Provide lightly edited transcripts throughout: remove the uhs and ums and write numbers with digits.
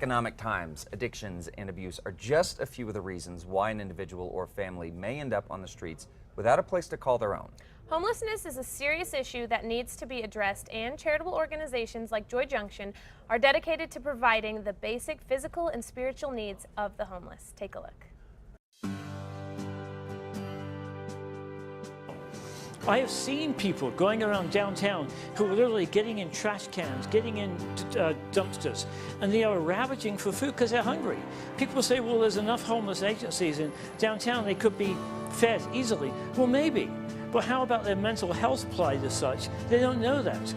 Economic times, addictions, and abuse are just a few of the reasons why an individual or family may end up on the streets without a place to call their own. Homelessness is a serious issue that needs to be addressed, and charitable organizations like Joy Junction are dedicated to providing the basic physical and spiritual needs of the homeless. Take a look. I have seen people going around downtown who are literally getting in trash cans, getting in dumpsters, and they are ravaging for food because they're hungry. People say, well, there's enough homeless agencies in downtown, they could be fed easily. Well, maybe, but how about their mental health plight as such? They don't know that.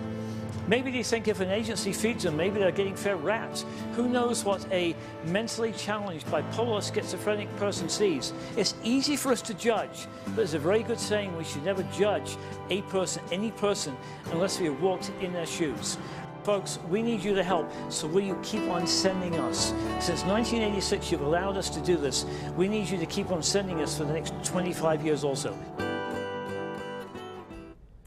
Maybe they think if an agency feeds them, maybe they're getting fed rats. Who knows what a mentally challenged, bipolar, schizophrenic person sees? It's easy for us to judge, but there's a very good saying: we should never judge a person, any person, unless we have walked in their shoes. Folks, we need you to help, so will you keep on sending us? Since 1986, you've allowed us to do this. We need you to keep on sending us for the next 25 years also.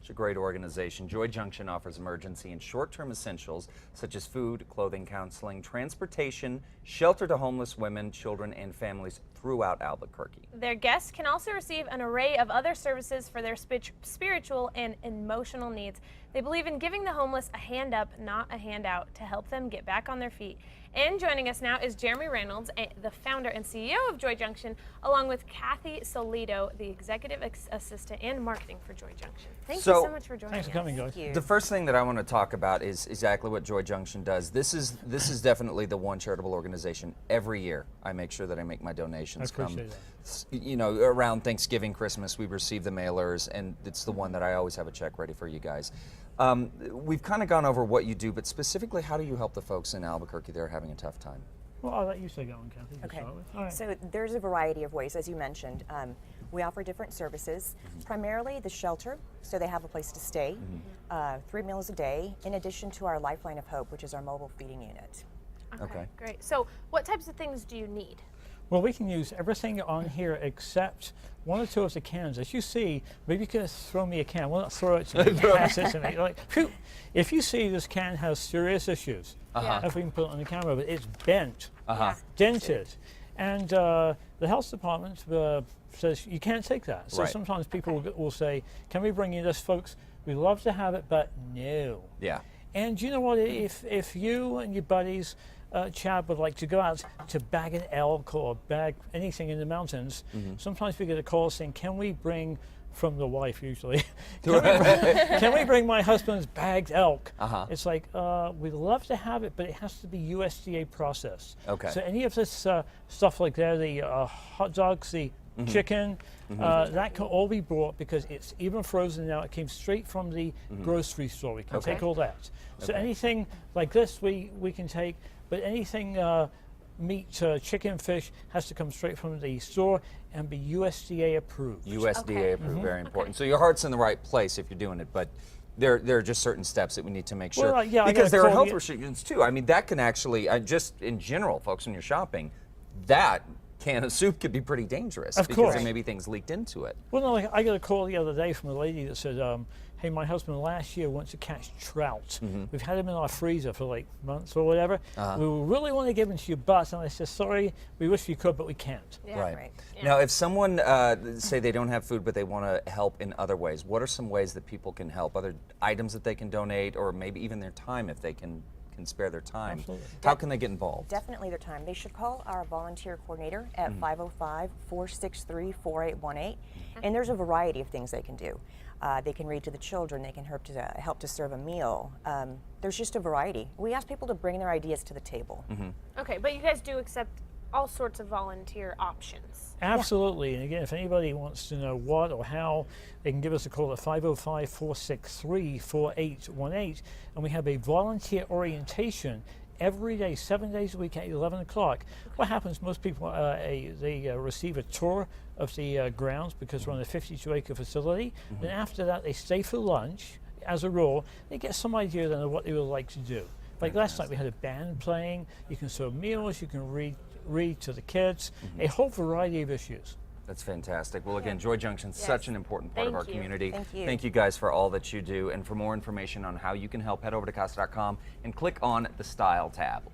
A great organization. Joy Junction offers emergency and short-term essentials such as food, clothing, counseling, transportation, shelter to homeless women, children, and families throughout Albuquerque. Their guests can also receive an array of other services for their spiritual and emotional needs. They believe in giving the homeless a hand up, not a handout, to help them get back on their feet. And joining us now is Jeremy Reynolds, the founder and CEO of Joy Junction, along with Kathy Solido, the executive assistant and marketing for Joy Junction. Thank you so much for joining us. Thanks for coming, guys. The first thing that I want to talk about is exactly what Joy Junction does. This is definitely the one charitable organization every year I make sure that I make my donations. I appreciate that. You know, around Thanksgiving, Christmas, we receive the mailers, and it's the one that I always have a check ready for you guys. We've kind of gone over what you do, but specifically, how do you help the folks in Albuquerque that are having a tough time? Well, I'll let you say going, Kathy. To Okay. start with. All right. So there's a variety of ways, as you mentioned. We offer different services, primarily the shelter, so they have a place to stay, 3 meals a day, in addition to our Lifeline of Hope, which is our mobile feeding unit. Okay. Great. So what types of things do you need? Well, we can use everything on here except one or two of the cans. As you see, maybe you could throw me a can. Well, not throw it to me, pass it to me. Like, phew. If you see this can has serious issues, if we can put it on the camera, but it's bent, dented. And the health department says you can't take that. So sometimes people will say, can we bring you this, folks? We'd love to have it, but no. Yeah. And you know what, if you and your buddies, Chad, would like to go out to bag an elk or bag anything in the mountains, sometimes we get a call saying, can we bring, from the wife usually, can we bring my husband's bagged elk? It's like, we'd love to have it, but it has to be USDA processed. Okay. So any of this stuff like that, the hot dogs, the chicken, that can all be brought because it's even frozen now. It came straight from the grocery store. We can take all that. So anything like this we can take, but anything meat, chicken, fish has to come straight from the store and be USDA approved. USDA approved, very important. So your heart's in the right place if you're doing it, but there are just certain steps that we need to make sure. Well, yeah, because there are health restrictions too. I mean, that can actually, just in general, folks, when you're shopping, that can of soup could be pretty dangerous because there may be things leaked into it. Well, no, like I got a call the other day from a lady that said, hey, my husband last year went to catch trout. We've had him in our freezer for like months or whatever. We really want to give him to you, but, and I said, sorry, we wish we could, but we can't. Right. Now, if someone, say they don't have food, but they want to help in other ways, what are some ways that people can help? Other items that they can donate, or maybe even their time if they can spare their time. Absolutely. How can they get involved? Definitely their time. They should call our volunteer coordinator at 505-463-4818. And there's a variety of things they can do. They can read to the children. They can help to serve a meal. There's just a variety. We ask people to bring their ideas to the table. Okay, but you guys do accept all sorts of volunteer options. Absolutely. And again, if anybody wants to know what or how, they can give us a call at 505-463-4818. And we have a volunteer orientation every day, 7 days a week at 11 o'clock. What happens, most people, they receive a tour of the grounds because we're on a 52-acre facility. Then after that, they stay for lunch. As a rule, they get some idea then of what they would like to do. Like last night, we had a band playing. You can serve meals. You can read to the kids. A whole variety of issues. That's fantastic. Well, again, Joy Junction is such an important part of our community. Thank you. Thank you guys for all that you do. And for more information on how you can help, head over to casa.com and click on the Style tab.